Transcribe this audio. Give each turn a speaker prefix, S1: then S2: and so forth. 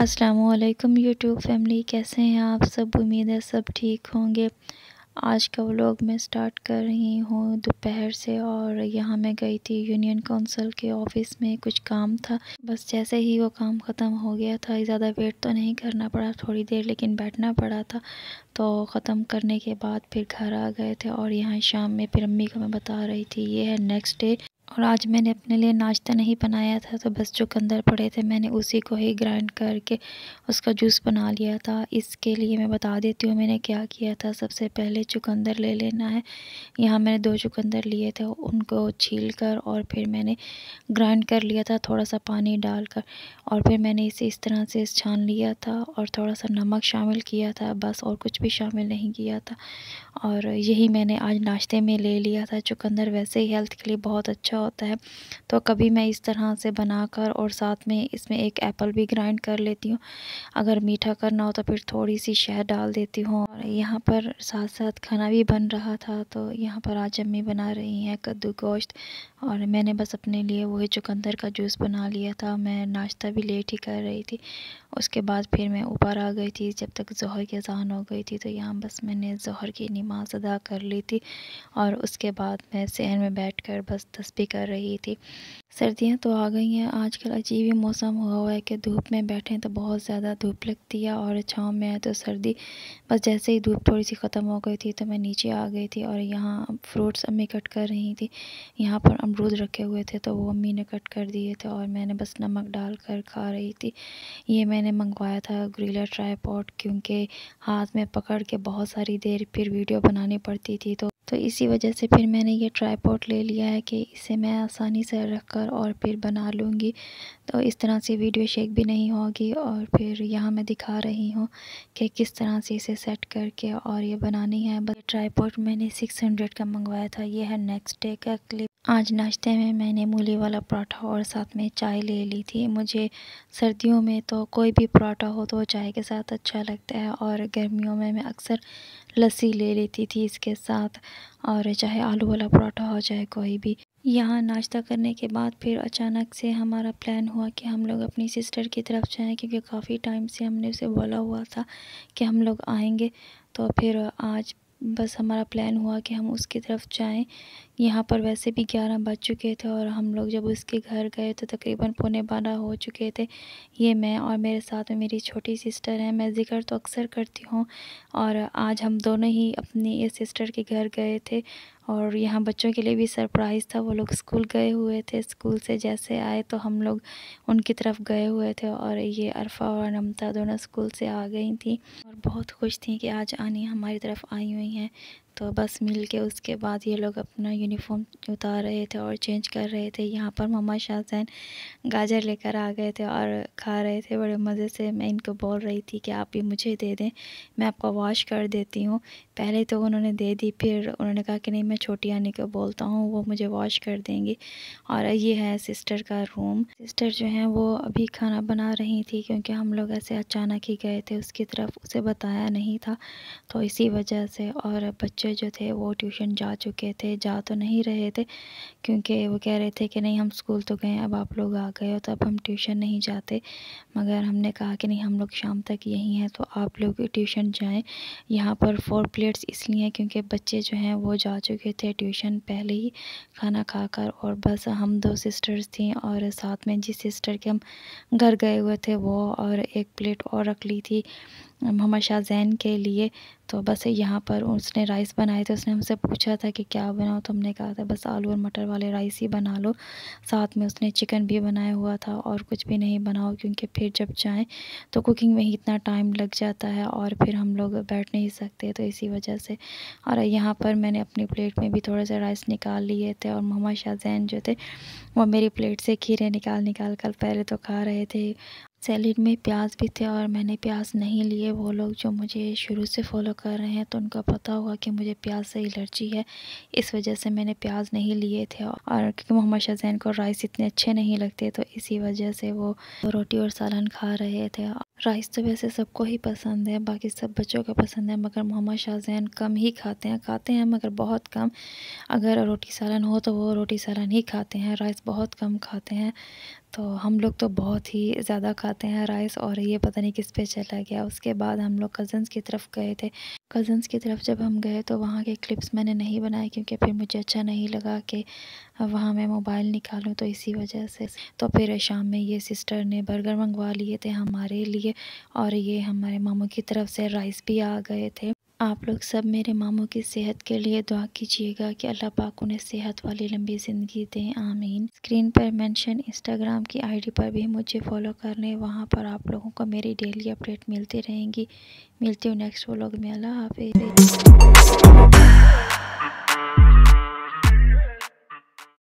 S1: अस्सलामुअलैकुम YouTube family, कैसे हैं आप सब। उम्मीद है सब ठीक होंगे। आज का व्लॉग मैं स्टार्ट कर रही हूँ दोपहर से। और यहाँ मैं गई थी यूनियन काउंसिल के ऑफिस में, कुछ काम था। बस जैसे ही वो काम ख़त्म हो गया था, ज़्यादा वेट तो नहीं करना पड़ा, थोड़ी देर लेकिन बैठना पड़ा था। तो ख़त्म करने के बाद फिर घर आ गए थे। और यहाँ शाम में फिर अम्मी को मैं बता रही थी, ये है नेक्स्ट डे। और आज मैंने अपने लिए नाश्ता नहीं बनाया था, तो बस चुकंदर पड़े थे, मैंने उसी को ही ग्राइंड करके उसका जूस बना लिया था। इसके लिए मैं बता देती हूँ मैंने क्या किया था। सबसे पहले चुकंदर ले लेना है। यहाँ मैंने 2 चुकंदर लिए थे, उनको छील कर और फिर मैंने ग्राइंड कर लिया था थोड़ा सा पानी डालकर। और फिर मैंने इसे इस तरह से छान लिया था और थोड़ा सा नमक शामिल किया था, बस, और कुछ भी शामिल नहीं किया था। और यही मैंने आज नाश्ते में ले लिया था। चुकंदर वैसे ही हेल्थ के लिए बहुत अच्छा होता है, तो कभी मैं इस तरह से बनाकर और साथ में इसमें एक एप्पल भी ग्राइंड कर लेती हूँ। अगर मीठा करना हो तो फिर थोड़ी सी शहद डाल देती हूँ। और यहाँ पर साथ साथ खाना भी बन रहा था, तो यहाँ पर आज अम्मी बना रही हैं कद्दू गोश्त। और मैंने बस अपने लिए वही चुकंदर का जूस बना लिया था। मैं नाश्ता भी लेट ही कर रही थी। उसके बाद फिर मैं ऊपर आ गई थी जब तक ज़ोहर की अज़ान हो गई थी। तो यहाँ बस मैंने ज़ोहर की नमाज़ अदा कर ली थी। और उसके बाद मैं सहन में बैठकर बस तस्बीह कर रही थी। सर्दियाँ तो आ गई हैं, आजकल अजीब ही मौसम हुआ है कि धूप में बैठें तो बहुत ज़्यादा धूप लगती है और छाँव में है तो सर्दी। बस जैसे ही धूप थोड़ी सी ख़त्म हो गई थी तो मैं नीचे आ गई थी। और यहाँ फ्रूट्स अम्मी कट कर रही थी। यहाँ पर अमरूद रखे हुए थे तो वो अम्मी ने कट कर दिए थे और मैंने बस नमक डाल कर खा रही थी। ये मैंने मंगवाया था गोरिल्ला ट्राइपॉड, क्योंकि हाथ में पकड़ के बहुत सारी देर फिर वीडियो बनानी पड़ती थी। तो इसी वजह से फिर मैंने ये ट्राइपॉड ले लिया है कि इसे मैं आसानी से रख कर और फिर बना लूँगी। तो इस तरह से वीडियो शेक भी नहीं होगी। और फिर यहाँ मैं दिखा रही हूँ कि किस तरह से इसे सेट करके और ये बनानी है। बस ट्राइपॉड मैंने 600 का मंगवाया था। ये है नेक्स्ट डे का क्लिप। आज नाश्ते में मैंने मूली वाला पराठा और साथ में चाय ले ली थी। मुझे सर्दियों में तो कोई भी पराठा हो तो चाय के साथ अच्छा लगता है, और गर्मियों में मैं अक्सर लस्सी ले लेती थी इसके साथ। और चाहे आलू वाला पराठा हो चाहे कोई भी। यहाँ नाश्ता करने के बाद फिर अचानक से हमारा प्लान हुआ कि हम लोग अपनी सिस्टर की तरफ जाएं, क्योंकि काफ़ी टाइम से हमने उसे बोला हुआ था कि हम लोग आएंगे। तो फिर आज बस हमारा प्लान हुआ कि हम उसकी तरफ जाएं। यहाँ पर वैसे भी 11 बज चुके थे और हम लोग जब उसके घर गए तो तकरीबन 11:15 हो चुके थे। ये मैं और मेरे साथ में मेरी छोटी सिस्टर है। मैं ज़िक्र तो अक्सर करती हूँ, और आज हम दोनों ही अपनी इस सिस्टर के घर गए थे। और यहाँ बच्चों के लिए भी सरप्राइज़ था। वो लोग स्कूल गए हुए थे, स्कूल से जैसे आए तो हम लोग उनकी तरफ गए हुए थे। और ये अरफा और नमता दोनों स्कूल से आ गई थी और बहुत खुश थी कि आज आनी हमारी तरफ आई हुई हैं। तो बस मिल के उसके बाद ये लोग अपना यूनिफॉर्म उतार रहे थे और चेंज कर रहे थे। यहाँ पर मम्मा शाहजैन गाजर लेकर आ गए थे और खा रहे थे बड़े मज़े से। मैं इनको बोल रही थी कि आप भी मुझे दे दें, मैं आपको वॉश कर देती हूँ। पहले तो उन्होंने दे दी, फिर उन्होंने कहा कि नहीं, मैं छोटी आनी को बोलता हूँ, वो मुझे वॉश कर देंगी। और ये है सिस्टर का रूम। सिस्टर जो है वो अभी खाना बना रही थी, क्योंकि हम लोग ऐसे अचानक ही गए थे उसकी तरफ, उसे बताया नहीं था, तो इसी वजह से। और बच्चे जो थे वो ट्यूशन जा चुके थे, जा तो नहीं रहे थे, क्योंकि वो कह रहे थे कि नहीं, हम स्कूल तो गए, अब आप लोग आ गए हो तो अब हम ट्यूशन नहीं जाते। मगर हमने कहा कि नहीं, हम लोग शाम तक यहीं हैं तो आप लोग ट्यूशन जाएं। यहाँ पर 4 प्लेट्स इसलिए हैं क्योंकि बच्चे जो हैं वो जा चुके थे ट्यूशन पहले ही खाना खाकर, और बस हम 2 सिस्टर्स थी और साथ में जिस सिस्टर के हम घर गए हुए थे वो, और 1 प्लेट और रख ली थी मोहम्मद शाहजैन के लिए। तो बस यहाँ पर उसने राइस बनाए थे, उसने हमसे पूछा था कि क्या बनाओ, तो हमने कहा था बस आलू और मटर वाले राइस ही बना लो। साथ में उसने चिकन भी बनाया हुआ था, और कुछ भी नहीं बनाओ, क्योंकि फिर जब जाएं तो कुकिंग में ही इतना टाइम लग जाता है और फिर हम लोग बैठ नहीं सकते, तो इसी वजह से। और यहाँ पर मैंने अपनी प्लेट में भी थोड़े से राइस निकाल लिए थे, और मोहम्मद शाहजैन जो थे वो मेरी प्लेट से खीरे निकाल निकाल कर पहले तो खा रहे थे। सैलेड में प्याज भी थे और मैंने प्याज नहीं लिए। वो लोग जो मुझे शुरू से फॉलो कर रहे हैं तो उनको पता होगा कि मुझे प्याज से एलर्जी है, इस वजह से मैंने प्याज नहीं लिए थे। और क्योंकि मोहम्मद शाहजैन को राइस इतने अच्छे नहीं लगते, तो इसी वजह से वो रोटी और सालन खा रहे थे। राइस तो वैसे सबको ही पसंद है, बाकी सब बच्चों को पसंद है, मगर मोहम्मद शाहजैन कम ही खाते हैं मगर बहुत कम। अगर रोटी सालन हो तो वो रोटी सालन ही खाते हैं, राइस बहुत कम खाते हैं। तो हम लोग तो बहुत ही ज़्यादा खाते हैं राइस, और ये पता नहीं किस पे चला गया। उसके बाद हम लोग कज़न्स की तरफ गए थे। कज़न्स की तरफ जब हम गए तो वहाँ के क्लिप्स मैंने नहीं बनाए, क्योंकि फिर मुझे अच्छा नहीं लगा कि वहाँ मैं मोबाइल निकालूं, तो इसी वजह से। तो फिर शाम में ये सिस्टर ने बर्गर मंगवा लिए थे हमारे लिए, और ये हमारे मामू की तरफ से राइस भी आ गए थे। आप लोग सब मेरे मामू की सेहत के लिए दुआ कीजिएगा कि अल्लाह पाक उन्हें सेहत वाली लंबी ज़िंदगी दें, आमीन। स्क्रीन पर मेंशन इंस्टाग्राम की आईडी पर भी मुझे फॉलो कर लें, वहाँ पर आप लोगों को मेरी डेली अपडेट मिलती रहेंगी। मिलती हूँ नेक्स्ट व्लॉग में। अल्लाह हाफिज़।